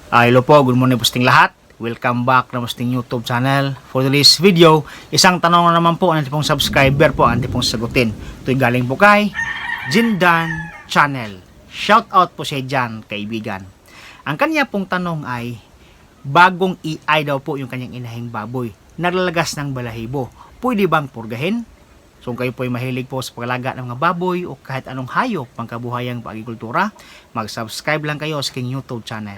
Hello po, good morning po sa ating lahat. Welcome back na po sa ating YouTube channel. For today's video, isang tanong na naman po ang ating pong subscriber po ang ating pong sagutin. Ito'y galing po kay Jindan Channel. Shout out po siya dyan, kaibigan. Ang kanya pong tanong ay, bagong EI daw po yung kanyang inahing baboy. Nalalagas ng balahibo. Pwede bang purgahin? So kung kayo po ay mahilig po sa paglaga ng mga baboy o kahit anong hayop pangkabuhayang pag-agrikultura, mag-subscribe lang kayo sa aking YouTube channel.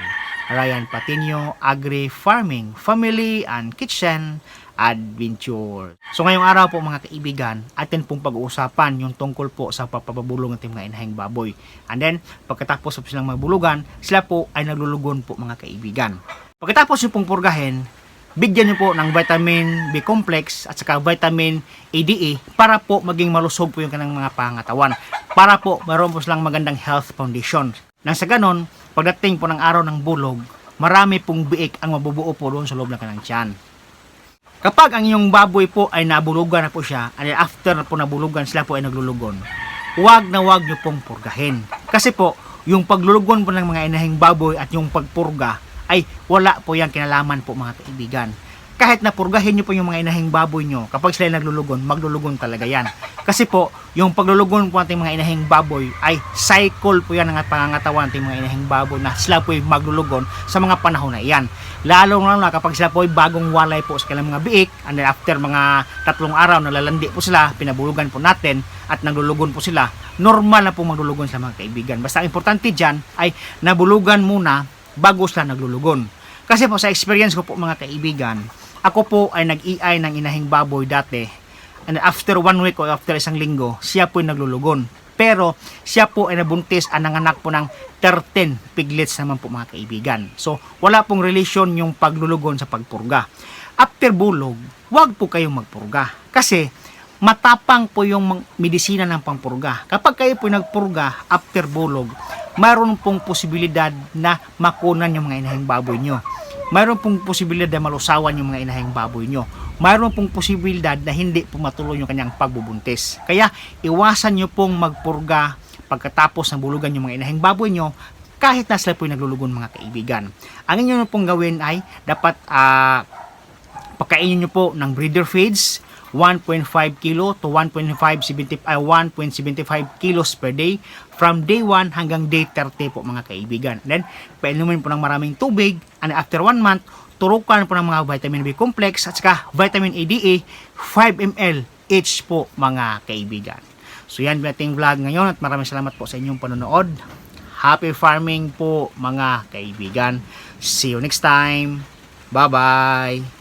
Ryan Patinio Agri Farming, Family and Kitchen Adventure. So ngayong araw po mga kaibigan, atin pong pag-uusapan yung tungkol po sa papabulong ng mga inahing baboy. And then, pagkatapos po silang magbulugan, sila po ay naglulugon po mga kaibigan. Pagkatapos yung pong purgahin, bigyan nyo po ng vitamin B complex at saka vitamin ADE para po maging malusog po yung kanang mga pangatawan. Para po mayroon po silang magandang health condition. Nang sa ganon, pagdating po ng araw ng bulog, marami pong biik ang mabubuo po doon sa loob ng kanang tiyan. Kapag ang inyong baboy po ay nabulugan na po siya, and after na po nabulugan, sila po ay naglulugon, huwag nyo pong purgahin. Kasi po, yung paglulugon po ng mga inahing baboy at yung pagpurga, ay wala po yung kinalaman po mga kaibigan. Kahit na purgahin nyo po yung mga inahing baboy nyo, kapag sila naglulugon, maglulugon talaga yan. Kasi po, yung paglulugon po natin mga inahing baboy ay cycle po yan ng pangangatawan natin mga inahing baboy na sila po ay maglulugon sa mga panahon na iyan. Lalo na kapag sila po ay bagong walay po sa kanilang mga biik, and then after mga 3 araw nalalandi po sila, pinabulugan po natin at naglulugon po sila, normal na po maglulugon sa mga kaibigan. Basta ang importante dyan ay nabulugan muna bago sila naglulugon. Kasi po sa experience ko po mga kaibigan, ako po ay nag-EI ng inahing baboy dati, and after 1 week o after 1 linggo, siya po ay naglulugon. Pero siya po ay nabuntis at nanganak po ng 13 piglets naman po mga kaibigan. So wala pong relasyon yung paglulugon sa pagpurga. After bulog, wag po kayong magpurga. Kasi matapang po yung medisina ng pangpurga. Kapag kayo po nagpurga after bulog, mayroon pong posibilidad na makunan yung mga inahing baboy nyo. Mayroon pong posibilidad na malusawan yung mga inahing baboy nyo. Mayroon pong posibilidad na hindi po matuloy yung kanyang pagbubuntis. Kaya iwasan nyo pong magpurga pagkatapos ng bulugan yung mga inahing baboy nyo kahit na sila po yung naglulugon mga kaibigan. Ang inyo pong gawin ay dapat pagkainin nyo po ng breeder feeds 1.5 kilo to 1.75 kilos per day from day 1 hanggang day 30 po mga kaibigan. Then, painumin po ng maraming tubig, and after 1 month, turukan po ng mga vitamin B complex at saka vitamin ADE 5 ml each po mga kaibigan. So yan po ating vlog ngayon at maraming salamat po sa inyong panonood. Happy farming po mga kaibigan. See you next time. Bye-bye.